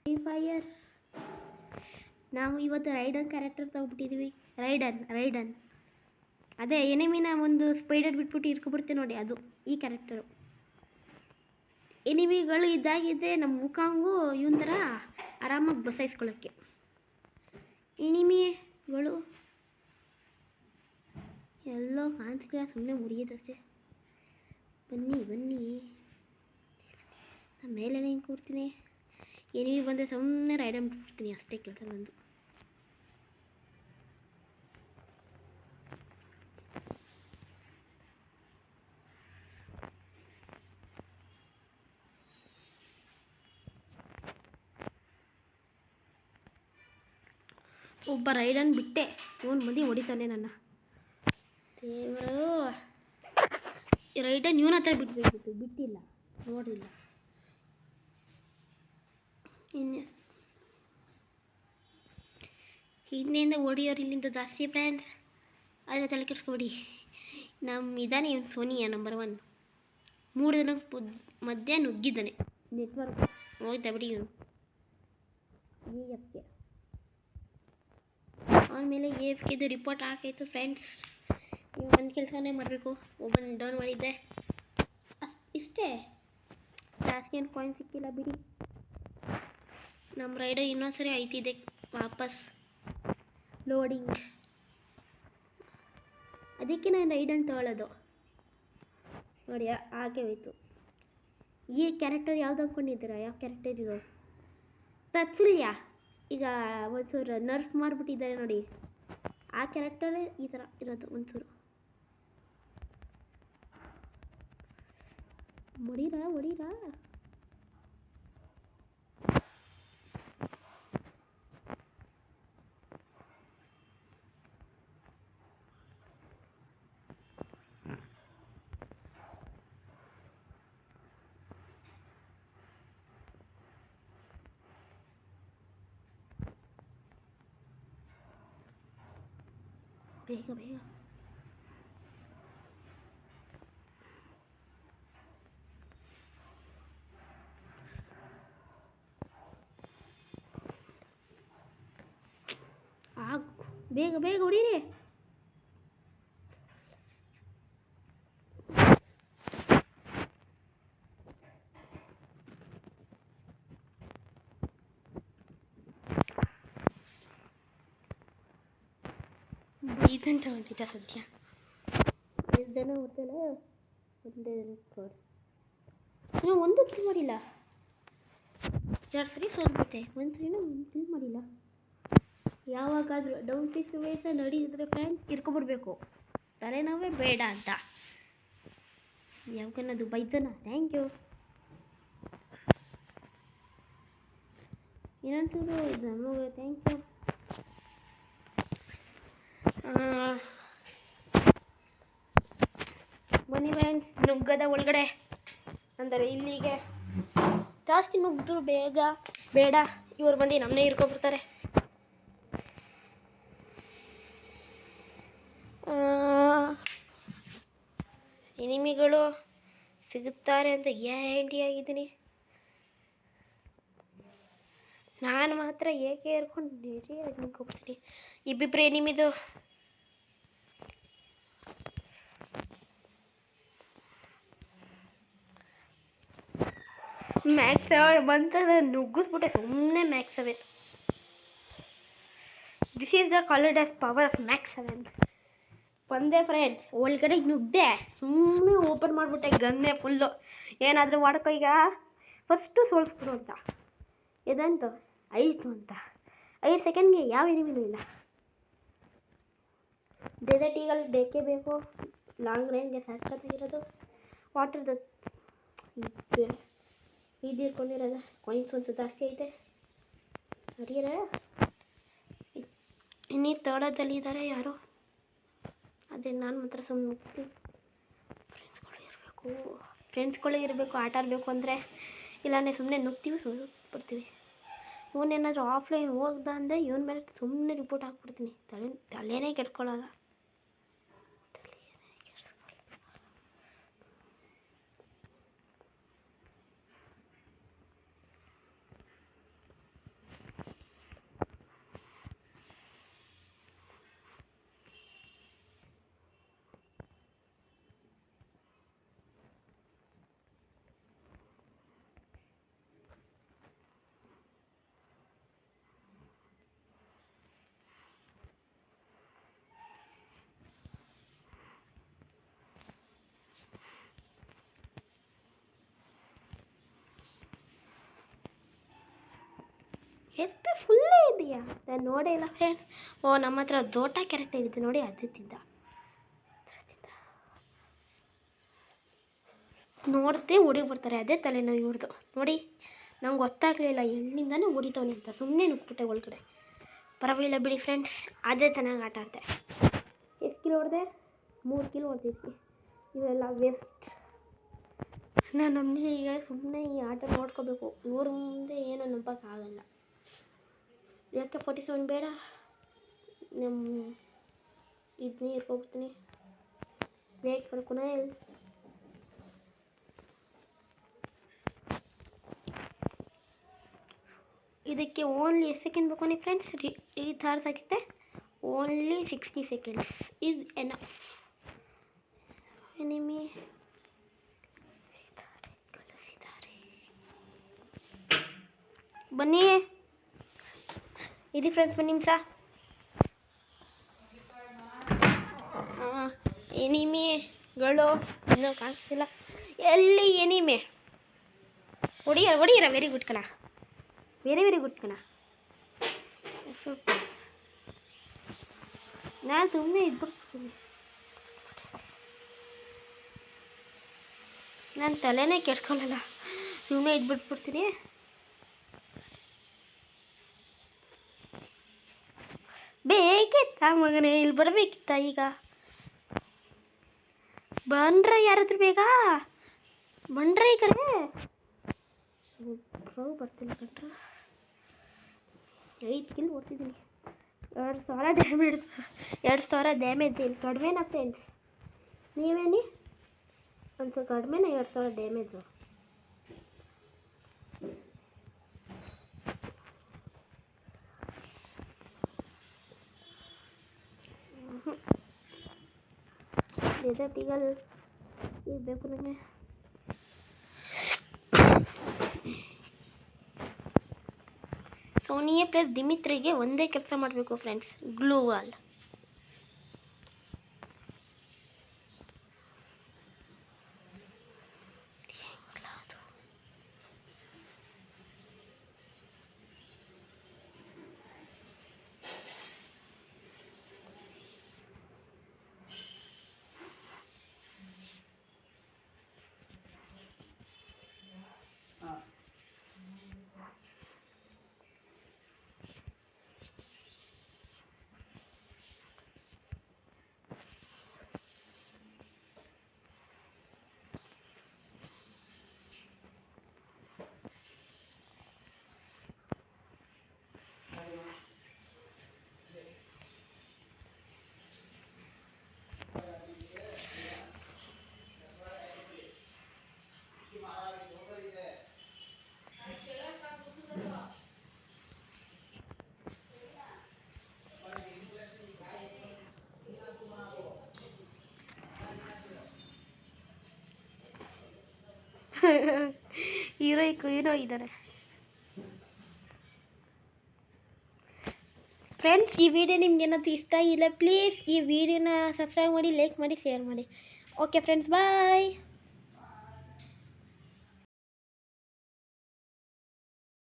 Free fire ನಾವು ಇವತ್ತು ರೈಡನ್ character ತಗೊಬಿಟ್ಟಿದ್ದೀವಿ. ರೈಡನ್ ಅದೇ ಎನಿಮಿನ ಒಂದು ಸ್ಪೈಡರ್ ಬಿಟ್ಬಿಟ್ಟು ಇರ್ಕೊಬಿಡ್ತೇವೆ ನೋಡಿ, ಅದು ಈ ಕ್ಯಾರೆಕ್ಟರು. ಎನಿಮಿಗಳು ಇದ್ದಾಗಿದೆ ನಮ್ಮ ಮುಖಾಂಗು ಇವನ್ ಥರ ಆರಾಮಾಗಿ ಬಸಾಯಿಸ್ಕೊಳ್ಳೋಕ್ಕೆ. ಎನಿಮಿಗಳು ಎಲ್ಲೋ ಕಾಣಿಸ್ತಿಲ್ಲ, ಸುಮ್ಮನೆ ಮುರಿಯೋದಷ್ಟೇ. ಬನ್ನಿ ನಾನು ಮೇಲೆ ಹಿಂಗೆ ಕೂರ್ತೀನಿ. ಎನಿಮಿ ಬಂದರೆ ಸುಮ್ಮನೆ ರೈಡನ್ ಬಿಟ್ಬಿಡ್ತೀನಿ, ಅಷ್ಟೇ ಕೆಲಸ ಬಂದು. ಒಬ್ಬ ರೈಡನ್ ಬಿಟ್ಟೆ, ಇವನು ಮಂದಿ ಹೊಡಿತಾನೆ ನನ್ನ ದೇವರು. ರೈಡನ್ ಇವನ ಹತ್ರ ಬಿಟ್ಬೇಕಿತ್ತು, ಬಿಟ್ಟಿಲ್ಲ, ನೋಡಿಲ್ಲ. ಹಿಂದೆಯಿಂದ ಓಡಿಯೋರು ಇಲ್ಲಿಂದ ಜಾಸ್ತಿ ಫ್ರೆಂಡ್ಸ್, ಆದರೆ ತಲೆ ಕೆಡಿಸ್ಕೊಬೇಡಿ. ಇದ್ದಾನೆ ಇವನು ಸೋನಿಯಾ ನಂಬರ್ 1. 3 ದಿನ ಮಧ್ಯೆ ನುಗ್ಗಿದ್ದಾನೆ, ನೆಟ್ವರ್ಕ್ ಹೋಯ್ತಾ ಬಿಡಿ. ಇವನು AFK ಆಮೇಲೆ AFKದು ರಿಪೋರ್ಟ್ ಹಾಕಾಯ್ತು ಫ್ರೆಂಡ್ಸ್. ನೀವು ಒಂದು ಕೆಲಸನೇ ಮಾಡಬೇಕು, ಒಬ್ಬನ ಡೌನ್ ಮಾಡಿದ್ದೆ ಇಷ್ಟೇ, ಜಾಸ್ತಿ ಏನು ಕಾಯಿನ್ ಸಿಕ್ಕಿಲ್ಲ ಬಿಡಿ. ನಮ್ಮ ರೈಡರ್ ಇನ್ನೊಂದ್ಸರಿ ಐತಿದೆ ವಾಪಸ್ ಲೋಡಿಂಗ್, ಅದಕ್ಕೆ ನಾನು ರೈಡನ್ ತಗೊಳ್ಳೋದು ನೋಡಿ. ಹಾಗೆ ಹೋಯ್ತು. ಈ ಕ್ಯಾರೆಕ್ಟರ್ ಯಾವ್ದು ಅಂದ್ಕೊಂಡಿದ್ದೀರಾ? ಯಾವ ಕ್ಯಾರೆಕ್ಟರ್ ಇದು? ತತ್ಸುಲ್ಯ. ಈಗ ಒಂಚೂರು ನರ್ಫ್ ಮಾಡಿಬಿಟ್ಟಿದ್ದಾರೆ ನೋಡಿ, ಆ ಕ್ಯಾರೆಕ್ಟರೇ ಈ ಥರ ಇರೋದು. ಒಂಚೂರು ಹೊಡೀರಾ. ಬೇಗ ಬೇಗ ಹೊಡೀರಿ. ಇದನ್ನು ತಗೊಂಡಿದ್ದ ಸದ್ಯ 5 ಜನ ಹೋಗ್ತಲ್ಲ, ಒಂದೇ ನೀವು ಒಂದು ಕಿಲ್ ಮಾಡಿಲ್ಲ. 2 ಸರಿ ಸೋಲ್ಬಿಟ್ಟೆ, ಒಂದು ಸರಿನೂ ಕಿಲ್ ಮಾಡಿಲ್ಲ. ಯಾವಾಗಾದರೂ ಡೌನ್ ಸಿಚುವೇಶನ್ ನಡೀತಿದ್ರೆ ಫ್ರೆಂಡ್ಸ್ ಇರ್ಕೊಬಿಡ್ಬೇಕು, ತಲೆನೋವೇ ಬೇಡ ಅಂತ. ಯಾವಾಗನ್ನೋದು ಬೈತನ. Thank you. ಇನ್ನೊಂದ್ಸೂರು ಇದು ನಮಗೆ ಥ್ಯಾಂಕ್ ಯು. ಬನ್ನಿ ಫ್ರೆಂಡ್ಸ್, ನುಗ್ಗದ ಒಳಗಡೆ ಅಂದರೆ ಇಲ್ಲಿಗೆ ಜಾಸ್ತಿ ನುಗ್ಗಿದ್ರು ಬೇಡ, ಇವ್ರು ಬಂದು ನಮ್ಮನ್ನೇ ಇರ್ಕೊಬಿಡ್ತಾರೆ. ಎನಿಮಿಗಳು ಸಿಗುತ್ತಾರೆ ಅಂತ ಗ್ಯಾರಂಟಿ ಆಗಿದ್ದೀನಿ. ನಾನು ಮಾತ್ರ ಏಕೆ ಏರ್ಕೊಂಡು ನಿಂತ್ಕೊಬಿಡ್ತೀನಿ. ಇಬ್ಬಿಬ್ರು ಎನಿಮಿದು ಮ್ಯಾಕ್ಸ್ 7 ಬಂತದ, ನುಗ್ಗಿಸ್ಬಿಟ್ಟೆ ಸುಮ್ಮನೆ. Max 7, this is the called as power of Max 7. ಬಂದೆ ಫ್ರೆಂಡ್ಸ್, ಒಳಗಡೆ ನುಗ್ದೆ, ಸುಮ್ಮನೆ ಓಪನ್ ಮಾಡಿಬಿಟ್ಟೆ ಗನ್ನೇ ಫುಲ್ಲು. ಏನಾದರೂ ಮಾಡ್ಕೊ ಈಗ, ಫಸ್ಟು ಸೋಲ್ಸ್ಬಿಡು ಅಂತ. ಇದಂತು ಆಯಿತು ಅಂತ 5 ಸೆಕೆಂಡ್ಗೆ ಯಾವ ಎನಿಮಿನೂ ಇಲ್ಲ. ಡೆಸರ್ಟ್ ಈಗಲ್ ಬೇಕೇ ಬೇಕು, ಲಾಂಗ್ ರೇಂಜ್ಗೆ ಸಕ್ಕತ್ತಾಗಿರೋದು. ವಾಟರ್ದು ಇದು ಇಟ್ಕೊಂಡಿರೋದು, ಕಾಯಿನ್ಸ್ ಒಂದು ಜಾಸ್ತಿ ಐತೆ. ಅಡಿಯರ ಇನ್ನೀ ತೋಟದಲ್ಲಿದ್ದಾರೆ ಯಾರು, ಅದೇ ನಾನು ಮಾತ್ರ ಸುಮ್ಮನೆ. ಫ್ರೆಂಡ್ಸ್ಗಳೇ ಇರಬೇಕು ಆಟ ಆಡಬೇಕು ಅಂದರೆ, ಇಲ್ಲಾಂದರೆ ಸುಮ್ಮನೆ ನುಗ್ತೀವಿ, ಬರ್ತೀವಿ. ಇವನೇನಾದರೂ ಆಫ್ಲೈನ್ ಹೋಗ್ದ ಅಂದರೆ ಇವನ ಮೇಲೆ ಸುಮ್ಮನೆ ರಿಪೋರ್ಟ್ ಹಾಕ್ಬಿಡ್ತೀನಿ. ತಲೆನೇ ಕೆಡ್ಕೊಳ್ಳಲ್ಲ. ಎಸ್ ಪಿ ಫುಲ್ಲೇ ಇದೆಯಾ? ನಾನು ನೋಡೇ ಇಲ್ಲ ಫ್ರೆಂಡ್ಸ್. ಓ, ನಮ್ಮ ಹತ್ರ ದೋಟ ಕ್ಯಾರೆಕ್ಟರ್ ಇದೆ ನೋಡಿ, ಅದು ತಿಂದ. ನೋಡ್ದೆ ಓಡಿ ಬರ್ತಾರೆ, ಅದೇ ತಲೆನೋವು ಇವ್ರದ್ದು ನೋಡಿ. ನಂಗೆ ಗೊತ್ತಾಗಲಿಲ್ಲ ಎಲ್ಲಿಂದಾನೇ ಹೊಡಿತವನೆ ಅಂತ, ಸುಮ್ಮನೆ ನುಗ್ಬಿಟ್ಟೆ ಒಳಗಡೆ. ಪರವಾಗಿಲ್ಲ ಬಿಡಿ ಫ್ರೆಂಡ್ಸ್, ಅದೇ ಚೆನ್ನಾಗಿ ಆಟ ಆಡ್ತೆ. ಎಷ್ಟು ಕಿಲೋ ಹೊಡೆದೆ? 3 ಕಿಲೋ ಹೊಡೆದಿದ್ವಿ. ಇವೆಲ್ಲ ವೇಸ್ಟ್. ನಾನು ನಮ್ಮದು ಈಗ ಸುಮ್ಮನೆ ಈ ಆಟ ನೋಡ್ಕೋಬೇಕು. ಇವ್ರ ಮುಂದೆ ಏನೋ ನಂಬೋಕ್ಕಾಗಲ್ಲ. ಯಾಕೆ 47 ಬೇಡ, ನಮ್ಮ ಇದನ್ನೇ ಇರ್ಕೊಬಿಡ್ತೀನಿ. Wait for Kunal. ಇದಕ್ಕೆ ಓನ್ಲಿ ಎಷ್ಟು ಸೆಕೆಂಡ್ ಬೇಕು ನೀವು ಫ್ರೆಂಡ್ಸ್? ಈ ಥರ ಆಗುತ್ತೆ. Only 60 seconds is enough. Enemy ಬನ್ನಿ, ಇರಿ ಫ್ರೆಂಡ್ಸ್, ಒಂದು ನಿಮಿಷ. ಎನಿಮಿಗಳು ಇನ್ನೂ ಕಾಣಿಸ್ತಿಲ್ಲ. ಎಲ್ಲಿ ಎನಿಮೆ? ಹೊಡಿಯರ. ವೆರಿ ಗುಡ್ ಕಣ, ವೆರಿ ಗುಡ್ ಕಣ. ನಾನು ಸುಮ್ಮನೆ ಇದ್ಬಿಡ್ತೀನಿ, ನಾನು ತಲೆನೇ ಕೆಡ್ಸ್ಕೊಳ್ಳಲ್ಲ, ಸುಮ್ಮನೆ ಇದ್ಬಿಟ್ಬಿಡ್ತೀನಿ. ಬೇಕಿತ್ತ ಮಗನೇ, ಇಲ್ಲಿ ಬರಬೇಕಿತ್ತ? ಈಗ ಬಂದ್ರ ಯಾರಾದ್ರೂ ಬೇಗ ಬಂದ್ರ. ಈ ಕಡೆ ಬರ್ತಿಲ್ಲ ಕಂಡ್ರ. 5 ಕಿಲ್ ಓಡ್ತಿದ್ದೀನಿ. 2000 ಡ್ಯಾಮೇಜ್. 2000 ಡ್ಯಾಮೇಜ್ ಇಲ್ಲಿ ಕಡಿಮೆನಾ ಫ್ರೆಂಡ್ಸ್? ನೀವೇನಿ ಒಂದು ಕಡಿಮೆನಾ 2000 ಡ್ಯಾಮೇಜು? ಡೆಸರ್ಟ್ ಈಗಲ್ ಈಗ ಬೇಕು ನನಗೆ. ಸೋನಿಯಾ ಪ್ಲಸ್ ದಿಮಿತ್ರಿಗೆ ಒಂದೇ ಕೆಲಸ ಮಾಡಬೇಕು ಫ್ರೆಂಡ್ಸ್, ಗ್ಲೂ ವಾಲ್. ಹೀರೋ ಇದ್ದಾರೆ ಫ್ರೆಂಡ್ಸ್. ಈ ವಿಡಿಯೋ ನಿಮ್ಗೆ ಏನಾದರೂ ಇಷ್ಟ ಇಲ್ಲ ಪ್ಲೀಸ್ ಈ ವಿಡಿಯೋನ ಸಬ್ಸ್ಕ್ರೈಬ್ ಮಾಡಿ, ಲೈಕ್ ಮಾಡಿ, ಶೇರ್ ಮಾಡಿ. ಓಕೆ ಫ್ರೆಂಡ್ಸ್, ಬಾಯ್.